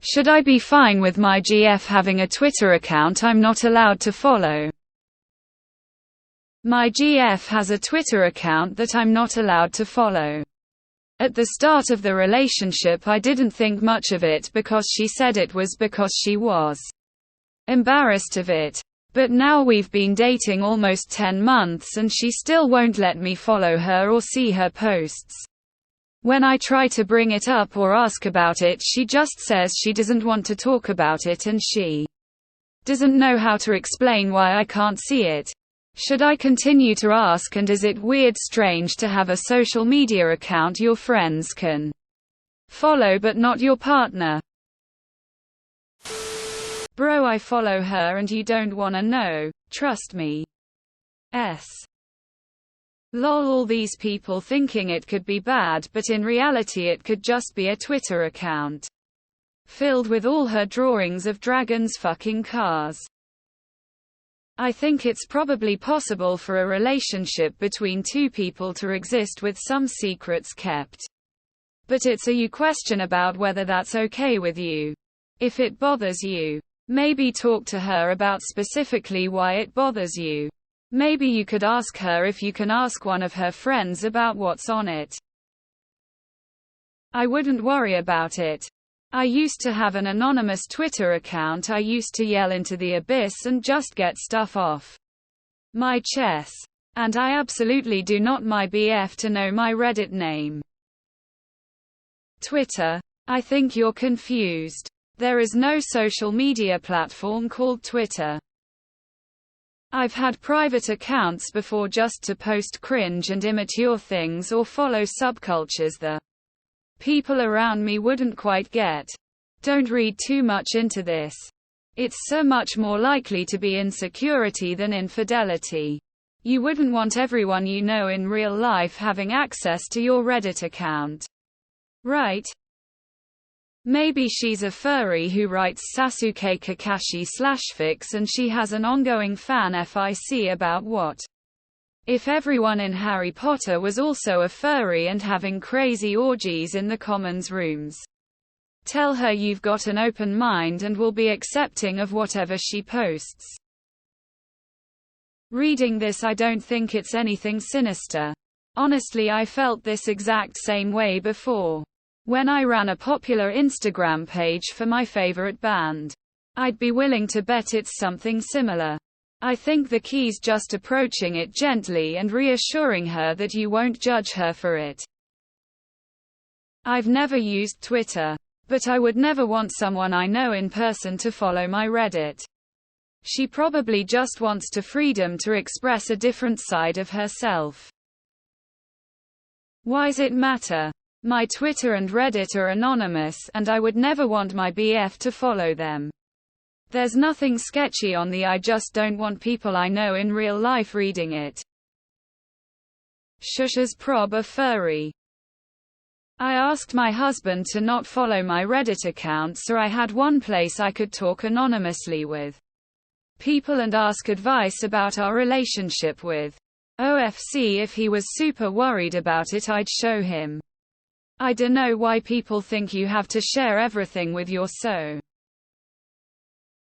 Should I be fine with my GF having a Twitter account I'm not allowed to follow? My GF has a Twitter account that I'm not allowed to follow. At the start of the relationship I didn't think much of it because she said it was because she was embarrassed of it. But now we've been dating almost 10 months and she still won't let me follow her or see her posts. When I try to bring it up or ask about it, she just says she doesn't want to talk about it and she doesn't know how to explain why I can't see it. Should I continue to ask, and is it weird strange to have a social media account your friends can follow but not your partner? Bro, I follow her and you don't wanna know, trust me. Lol, all these people thinking it could be bad, but in reality it could just be a Twitter account filled with all her drawings of dragons fucking cars. I think it's probably possible for a relationship between two people to exist with some secrets kept. But it's a you question about whether that's okay with you. If it bothers you, maybe talk to her about specifically why it bothers you. Maybe you could ask her if you can ask one of her friends about what's on it. I wouldn't worry about it. I used to have an anonymous Twitter account. I used to yell into the abyss and just get stuff off my chest. And I absolutely do not want my BF to know my Reddit name. Twitter. I think you're confused. There is no social media platform called Twitter. I've had private accounts before just to post cringe and immature things or follow subcultures the people around me wouldn't quite get. Don't read too much into this. It's so much more likely to be insecurity than infidelity. You wouldn't want everyone you know in real life having access to your Reddit account. Right? Maybe she's a furry who writes Sasuke Kakashi/fics and she has an ongoing fan fic about what if everyone in Harry Potter was also a furry and having crazy orgies in the commons rooms. Tell her you've got an open mind and will be accepting of whatever she posts. Reading this, I don't think it's anything sinister. Honestly, I felt this exact same way before. When I ran a popular Instagram page for my favorite band. I'd be willing to bet it's something similar. I think the key's just approaching it gently and reassuring her that you won't judge her for it. I've never used Twitter. But I would never want someone I know in person to follow my Reddit. She probably just wants the freedom to express a different side of herself. Why's it matter? My Twitter and Reddit are anonymous, and I would never want my BF to follow them. There's nothing sketchy on the I just don't want people I know in real life reading it. Shush's prob a furry. I asked my husband to not follow my Reddit account so I had one place I could talk anonymously with people and ask advice about our relationship with. OFC, if he was super worried about it, I'd show him. I dunno why people think you have to share everything with your so.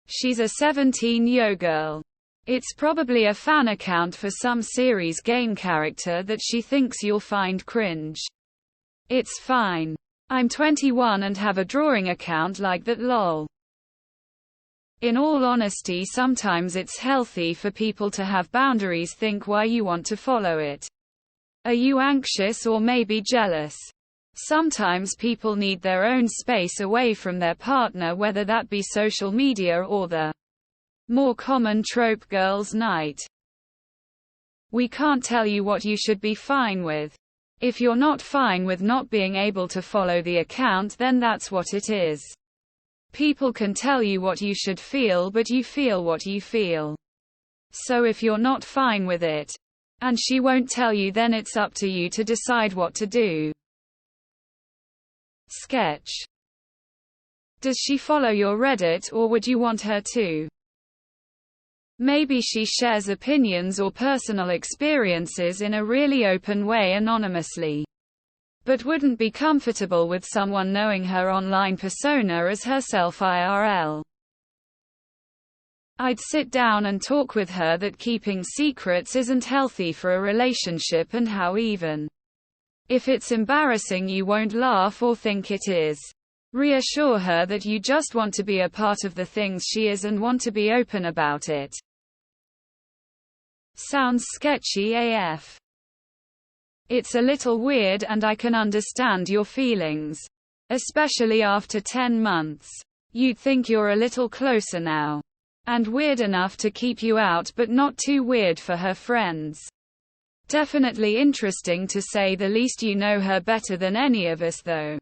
She's a 17-year girl. It's probably a fan account for some series game character that she thinks you'll find cringe. It's fine. I'm 21 and have a drawing account like that, lol. In all honesty, sometimes it's healthy for people to have boundaries. Think why you want to follow it. Are you anxious or maybe jealous? Sometimes people need their own space away from their partner, whether that be social media or the more common trope girls' night. We can't tell you what you should be fine with. If you're not fine with not being able to follow the account, then that's what it is. People can tell you what you should feel, but you feel what you feel. So if you're not fine with it, and she won't tell you, then it's up to you to decide what to do. Sketch. Does she follow your Reddit, or would you want her to? Maybe she shares opinions or personal experiences in a really open way anonymously. but wouldn't be comfortable with someone knowing her online persona as herself IRL. I'd sit down and talk with her that keeping secrets isn't healthy for a relationship and how even if it's embarrassing you won't laugh or think it is. Reassure her that you just want to be a part of the things she is and want to be open about it. Sounds sketchy AF. It's a little weird and I can understand your feelings. Especially after 10 months. You'd think you're a little closer now. And weird enough to keep you out but not too weird for her friends. Definitely interesting to say the least. You know her better than any of us though.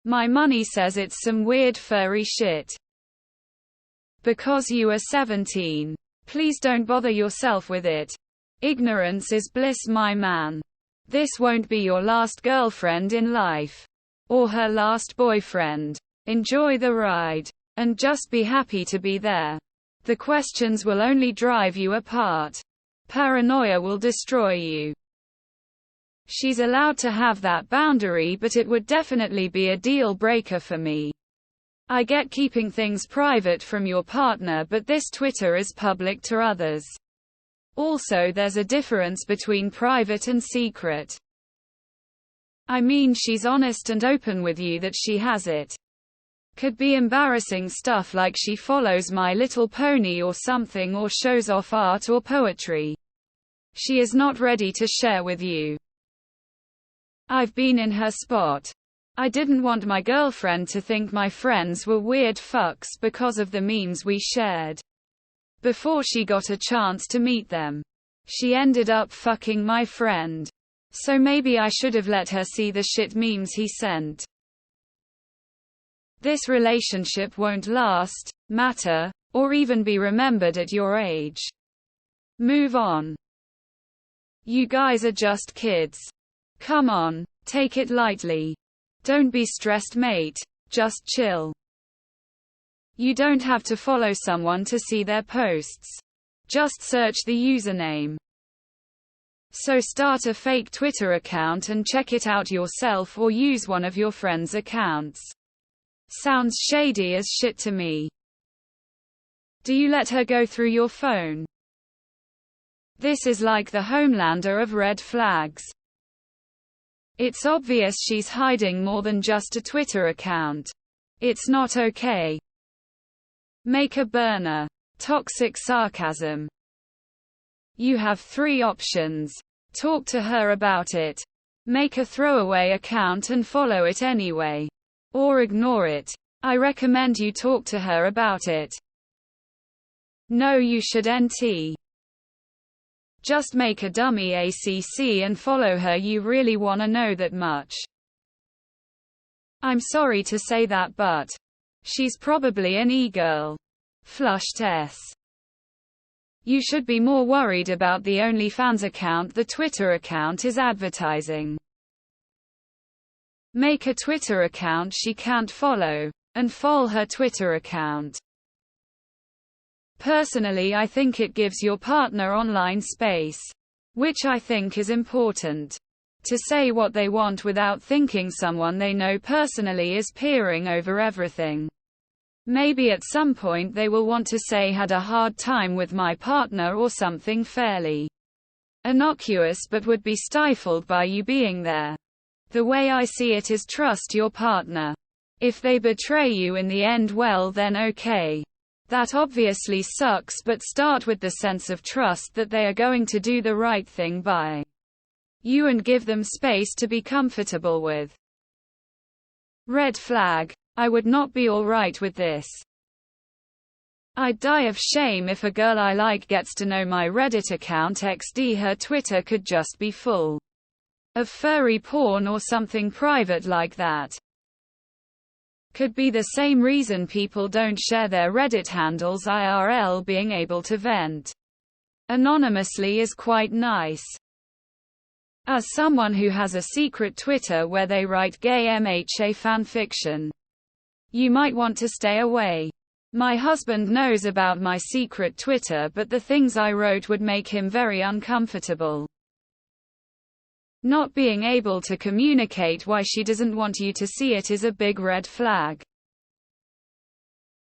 My money says it's some weird furry shit. Because you are 17. Please don't bother yourself with it. Ignorance is bliss, my man. This won't be your last girlfriend in life. Or her last boyfriend. Enjoy the ride. And just be happy to be there. The questions will only drive you apart. Paranoia will destroy you. She's allowed to have that boundary, but it would definitely be a deal breaker for me. I get keeping things private from your partner, but this Twitter is public to others. Also, there's a difference between private and secret. I mean, she's honest and open with you that she has it. Could be embarrassing stuff like she follows My Little Pony or something, or shows off art or poetry. She is not ready to share with you. I've been in her spot. I didn't want my girlfriend to think my friends were weird fucks because of the memes we shared. Before she got a chance to meet them, she ended up fucking my friend. So maybe I should have let her see the shit memes he sent. This relationship won't last, matter, or even be remembered at your age. Move on. You guys are just kids. Come on, take it lightly. Don't be stressed, mate. Just chill. You don't have to follow someone to see their posts. Just search the username. So start a fake Twitter account and check it out yourself, or use one of your friends' accounts. Sounds shady as shit to me. Do you let her go through your phone? This is like the Homelander of red flags. It's obvious she's hiding more than just a Twitter account. It's not okay. Make a burner. Toxic sarcasm. You have 3 options. Talk to her about it. Make a throwaway account and follow it anyway. Or ignore it. I recommend you talk to her about it. No, you should NT. Just make a dummy ACC and follow her. You really wanna know that much? I'm sorry to say that, but she's probably an e-girl. Flushed S. You should be more worried about the OnlyFans account the Twitter account is advertising. Make a Twitter account she can't follow, and follow her Twitter account. Personally, I think it gives your partner online space, which I think is important. To say what they want without thinking someone they know personally is peering over everything. Maybe at some point they will want to say had a hard time with my partner or something fairly innocuous, but would be stifled by you being there. The way I see it is trust your partner. If they betray you in the end, well then okay. That obviously sucks, but start with the sense of trust that they are going to do the right thing by you and give them space to be comfortable with. Red flag. I would not be alright with this. I'd die of shame if a girl I like gets to know my Reddit account XD. Her Twitter could just be full of furry porn or something private like that. Could be the same reason people don't share their Reddit handles IRL. Being able to vent anonymously is quite nice. As someone who has a secret Twitter where they write gay MHA fanfiction, you might want to stay away. My husband knows about my secret Twitter, but the things I wrote would make him very uncomfortable. Not being able to communicate why she doesn't want you to see it is a big red flag.